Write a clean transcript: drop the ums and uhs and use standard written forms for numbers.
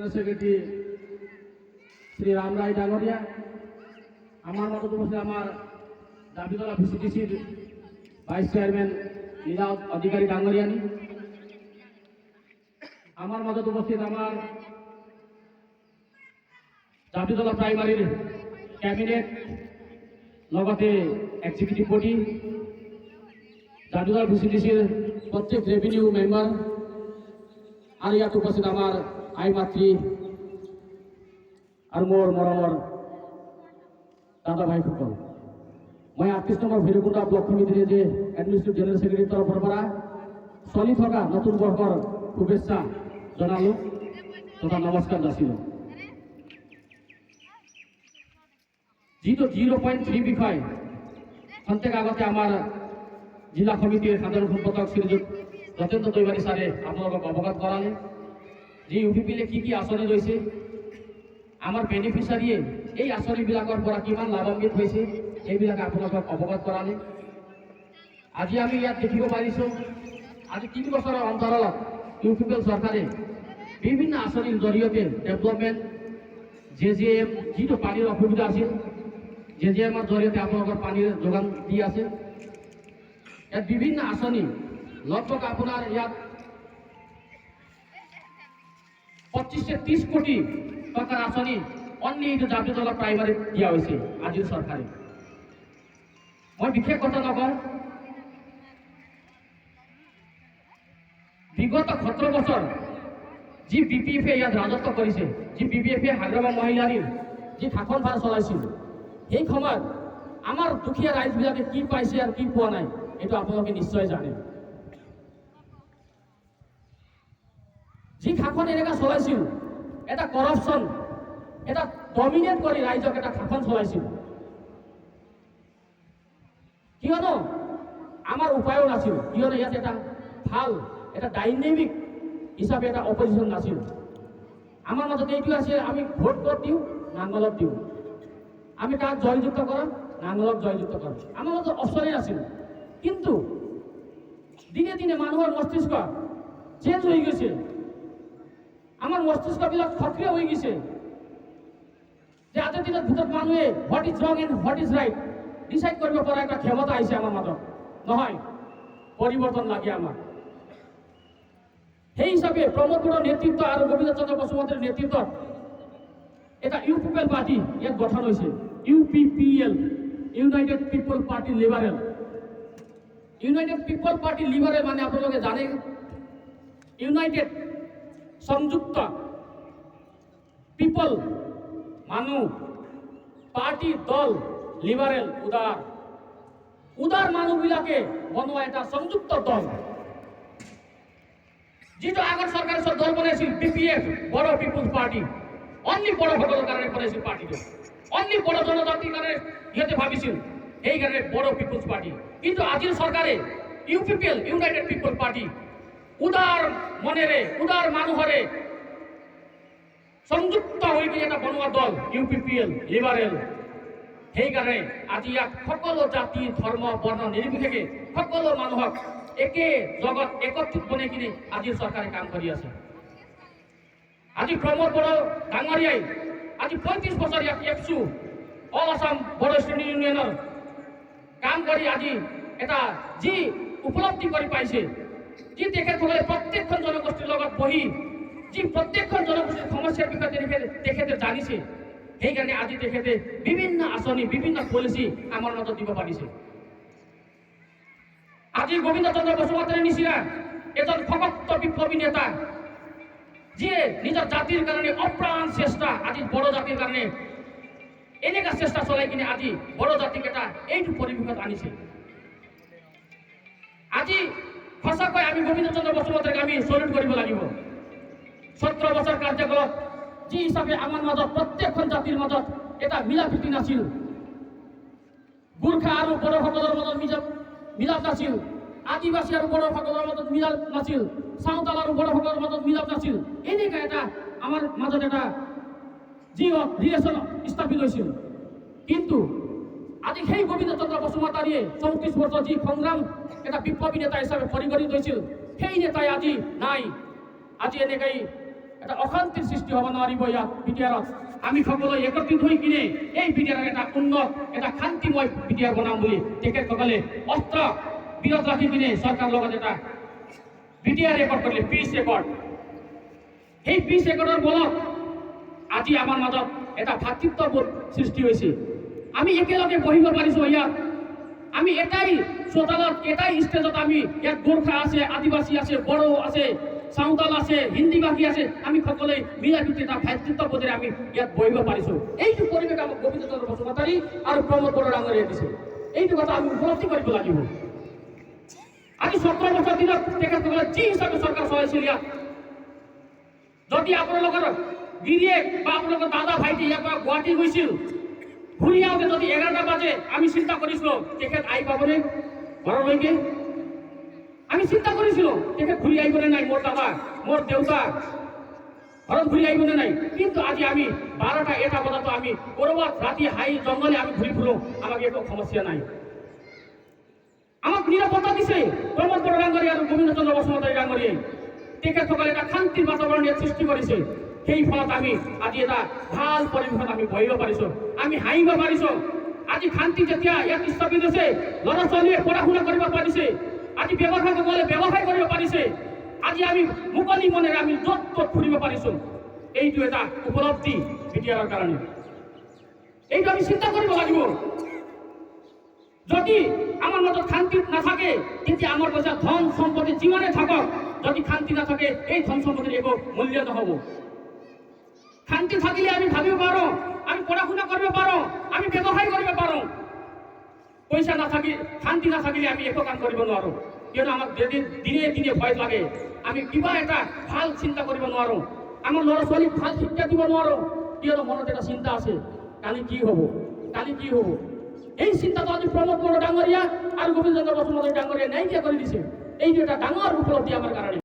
General secretary Shri Ram রায় ডাঙরিয়া, আমার মতো উপস্থিত আমার দাবিতলা ভিসিডিসির ভাইস চেয়ারম্যান লীলা অধিকারী ডাঙরিয়ানি, আমার মতো উপস্থিত আমার দাবিতলা প্রাইমারির ক্যাবিনেট লগতে এক্সিকিউটিভ বডি, দাবিতলা ভিসিডিসির প্রত্যেক রেভিনিউ মেম্বার আর ইয়াত উপস্থিত আমার আই মাতৃ আর মোর মৰমৰ দাদা ভাইসকল, মই 38 নম্বৰ ভৈৰৱকুণ্ড ব্লক সমিতিৰ যে এডমিনিষ্ট্ৰেটিভ জেনেৰেল সেক্ৰেটাৰীৰ তৰফৰ পৰা চলি থকা নতুন বৰ্ষৰ শুভেচ্ছা জনালোঁ তথা নমস্কাৰ যাচিলোঁ। যিটো 0.3 বিষয় খন্তেক আগতে আমাৰ জিলা সমিতিৰ সাধাৰণ সম্পাদক শ্ৰীযুত যতেন্দ্ৰ দৈমাৰী ছাৰে আপোনালোকক অৱগত কৰালে। যে ইউপিপিলে কি কি আঁচনি লৈছে, আমাৰ বেনিফিচিয়াৰীয়ে এই আঁচনিবিলাকৰ পৰা কিমান লাভান্বিত হৈছে এইবিলাক আপোনালোকক অৱগত কৰালে। আজি আমি ইয়াত দেখিব পাৰিছোঁ, আজি 3 বছৰৰ অন্তৰালত ইউপিপিএল চৰকাৰে বিভিন্ন আঁচনিৰ জৰিয়তে ডেভেলপমেণ্ট JJM যিটো পানীৰ অসুবিধা আছিল JJMৰ জৰিয়তে আপোনালোকৰ পানীৰ যোগান দি আছে। ইয়াত বিভিন্ন আঁচনি লগভগ আপোনাৰ ইয়াত 25-30 কোটি টকাৰ আঁচনি অনলি এইটো দাবিতলা প্ৰাইমাৰীত দিয়া হৈছে আজিৰ চৰকাৰে। মই বিশেষ কথা নকওঁ, বিগত 17 বছৰ যি BPF-এ ইয়াত ৰাজত্ব কৰিছে, যি BPF-এ হাগ্ৰামা মহিলাৰীৰ যি শাসনভাৰ চলাইছিল, সেই সময়ত আমাৰ দুখীয়া ৰাইজবিলাকে কি পাইছে আৰু কি পোৱা নাই এইটো আপোনালোকে নিশ্চয় জানে। যি শাসন এনেকুৱা চলাইছিল, এটা কৰাপশ্যন, এটা ডমিনেট কৰি ৰাইজক এটা শাসন চলাইছিল, কিয়নো আমাৰ উপায়ো নাছিল, কিয়নো ইয়াত এটা ভাল এটা ডাইনামিক হিচাপে এটা অপজিশ্যন নাছিল। আমাৰ মাজত এইটো আছে, আমি ভোট ক'ত দিওঁ, নাঙলত দিওঁ, আমি তাক জয়যুক্ত কৰাম, নাঙলক জয়যুক্ত কৰাম, আমাৰ মাজত অপশ্যনেই নাছিল। কিন্তু দিনে দিনে মানুহৰ মস্তিষ্ক চেঞ্জ হৈ গৈছে, আমাৰ মস্তিষ্কবিলাক সক্ৰিয় হৈ গৈছে যে আজিৰ দিনৰ ভিতৰত মানুহে হোৱাট ইজ ৰং and what is right decide কৰিব পৰা এটা ক্ষমতা আহিছে আমাৰ মাজত। নহয়, পৰিৱৰ্তন লাগে আমাক। সেই হিচাপে প্ৰমোদ বড়োৰ নেতৃত্ব আৰু গোবিন্দ চন্দ্ৰ বসুমতাৰীৰ নেতৃত্বত এটা ইউপিপিএল পাৰ্টি ইয়াত গঠন হৈছে। UPPL, ইউনাইটেড পিপল পাৰ্টি লিবাৰেল। ইউনাইটেড পিপল পাৰ্টি লিবাৰেল মানে আপোনালোকে জানে, ইউনাইটেড সংযুক্ত পিপল মানুহ, পাৰ্টি দল লিবাৰেল উদাৰ মানুহবিলাকে বনোৱা এটা সংযুক্ত দল। যিটো আগৰ চৰকাৰে দল বনাইছিল BPF, Bodo People's Party, only বড়োসকলৰ কাৰণে বনাইছিল পাৰ্টিটো, অনলি বড়ো জনজাতিৰ কাৰণে সিহঁতে ভাবিছিল, সেইকাৰণে বড়ো পিপলছ পাৰ্টি। কিন্তু আজিৰ চৰকাৰে UPPL, ইউনাইটেড পিপল পাৰ্টি, উদাৰ মনেৰে উদাৰ মানুহৰে সংযুক্ত হৈ এটা বনোৱা দল UPPL লিবাৰেল। সেইকাৰণে আজি ইয়াত সকলো জাতি ধৰ্ম বৰ্ণ নিৰ্বিশেষে সকলো মানুহক একে জগত একত্ৰিত বনাই কিনে আজিৰ চৰকাৰে কাম কৰি আছে। আজি প্ৰমোদ বড়ো ডাঙৰীয়াই আজি 35 বছৰ ইয়াত এপচু অল আসাম বড়ো ষ্টুডেণ্ট ইউনিয়নৰ কাম কৰি আজি এটা যি উপলব্ধি কৰি পাইছে, যি তেখেতসকলে প্ৰত্যেকখন জনগোষ্ঠীৰ লগত বহি যি প্ৰত্যেকখন জনগোষ্ঠীৰ সমস্যাৰ বিষয়ে তেখেতে জানিছে, সেইকাৰণে আজি তেখেতে বিভিন্ন আঁচনি বিভিন্ন পলিচি আমাৰ মাজত দিব পাৰিছে। আজি গোবিন্দ চন্দ্ৰ বসুমতাৰীৰ নিচিনা এজন ভকত বিপ্লৱী নেতা যিয়ে নিজৰ জাতিৰ কাৰণে অপ্ৰাণ চেষ্টা, আজি বড়ো জাতিৰ কাৰণে এনেকুৱা চেষ্টা চলাই কিনে আজি বড়ো জাতিক এটা এইটো পৰিৱেশত আনিছে। আজি সঁচাকৈ আমি গোবিন্দ চন্দ্ৰ বসুমতাৰীক আমি চলিউট কৰিব লাগিব। 17 বছৰ কাৰ্যকালত যি হিচাপে আমাৰ মাজত প্ৰত্যেকখন জাতিৰ মাজত এটা মিলা প্ৰীতি নাছিল, গোৰ্খা আৰু বড়োসকলৰ মাজত মিলাপ নাছিল, আদিবাসী আৰু বড়োসকলৰ মাজত মিলাপ নাছিল, চাওতাল আৰু বড়োসকলৰ মাজত মিলাপ নাছিল, এনেকুৱা এটা আমাৰ মাজত এটা যি ৰিলেশ্যন স্থাপিত হৈছিল। কিন্তু আজি সেই গোবিন্দ চন্দ্ৰ বসুমতাৰীয়ে 34 বছৰ যি সংগ্ৰাম এটা বিপ্লৱী নেতা হিচাপে পৰিগণিত হৈছিল, সেই নেতাই আজি নাই। আজি এনেকৈ এটা অশান্তিৰ সৃষ্টি হ'ব নোৱাৰিব ইয়াত বিটিআৰত। আমি সকলোৱে একত্ৰিত হৈ কিনে এই বিটিআৰৰ এটা উন্নত এটা শান্তিময় বিটিআৰ বনাম বুলি তেখেতসকলে অস্ত্ৰ বিৰত ৰাখি কিনে চৰকাৰৰ লগত এটা বিটিআৰ ৰেকৰ্ড কৰিলে, পিচ ৰেকৰ্ড। সেই পিচ ৰেকৰ্ডৰ বলত আজি আমাৰ মাজত এটা ভাতৃত্ববোধ সৃষ্টি হৈছে। আমি একেলগে বহিব পাৰিছোঁ ইয়াত। আমি এটাই চোতালত এটাই ষ্টেজত আমি ইয়াত গোৰ্খা আছে, আদিবাসী আছে, বড়ো আছে, সাঁওতাল আছে, হিন্দী ভাষী আছে, আমি সকলোৱে মিলা প্ৰীতি এটা ভাতৃত্ববোধেৰে আমি ইয়াত বহিব পাৰিছোঁ। এইটো পৰিৱেশ আমাক গোবিন্দ চন্দ্ৰ বসুমতাৰী আৰু প্ৰমোদ বড়ো ডাঙৰীয়াই দিছে। এইটো কথা আমি উপলব্ধি কৰিব লাগিব। আজি 17 বছৰ দিনত তেখেতসকলে যি হিচাপে চৰকাৰ চলাইছিল ইয়াত, যদি আপোনালোকৰ গিৰিয়েক বা আপোনালোকৰ দাদা ভাইটি ইয়াৰ পৰা গুৱাহাটী গৈছিল, ঘূৰি আহোঁতে যদি 11টা বাজে আমি চিন্তা কৰিছিলোঁ তেখেত আহি পাবনে ঘৰলৈকে? আমি চিন্তা কৰিছিলোঁ তেখেত ঘূৰি আহিবনে নাই, মোৰ দাদা মোৰ দেউতা ঘৰত ঘূৰি আহিবনে নাই। কিন্তু আজি আমি 12টা 1টা বজাতো আমি ক'ৰবাত ৰাতি হাই জংঘলে আমি ঘূৰি ফুৰোঁ, আমাক একো সমস্যা নাই। আমাক নিৰাপত্তা দিছে প্ৰমোদ বড়ো ডাঙৰীয়া আৰু গোবিন্দ চন্দ্ৰ বসুমতাৰী ডাঙৰীয়াই। তেখেতসকলে এটা শান্তিৰ বাতাবৰণ ইয়াত সৃষ্টি কৰিছে। সেই ফলত আমি আজি এটা ভাল পৰিৱেশত আমি বহিব পাৰিছোঁ, আমি হাঁহিব পাৰিছোঁ। আজি শান্তি যেতিয়া ইয়াত স্থাপিত হৈছে, ল'ৰা ছোৱালীয়ে পঢ়া শুনা কৰিব পাৰিছে, আজি ব্যৱসায়সকলে ব্যৱসায় কৰিব পাৰিছে, আজি আমি মুকলি মনেৰে আমি য'ত ত'ত ফুৰিব পাৰিছোঁ। এইটো এটা উপলব্ধি বিটিআৰৰ কাৰণে। এইটো আমি চিন্তা কৰিব লাগিব। যদি আমাৰ মাজত শান্তি নাথাকে তেতিয়া আমাৰ পইচা ধন সম্পত্তি যিমানে থাকক, যদি শান্তি নাথাকে এই ধন সম্পত্তিৰ একো মূল্য নহ'ব। শান্তি থাকিলে আমি ভাবিব পাৰোঁ, আমি পঢ়া শুনা কৰিব পাৰোঁ, আমি ব্যৱসায় কৰিব পাৰোঁ। পইচা নাথাকি শান্তি নাথাকিলে আমি একো কাম কৰিব নোৱাৰোঁ। কিয়নো আমাক দিনে দিনে ভয় লাগে, আমি কিবা এটা ভাল চিন্তা কৰিব নোৱাৰোঁ, আমাৰ ল'ৰা ছোৱালীক ভাল শিক্ষা দিব নোৱাৰোঁ। কিয়নো মনত এটা চিন্তা আছে, কালি কি হ'ব, কালি কি হ'ব। এই চিন্তাটো আজি প্ৰমোদ বড়ো ডাঙৰীয়া আৰু গোবিন্দ চন্দ্ৰ বসুমতাৰী ডাঙৰীয়াই নাইকিয়া কৰি দিছে। এইটো এটা ডাঙৰ উপলব্ধি আমাৰ কাৰণে।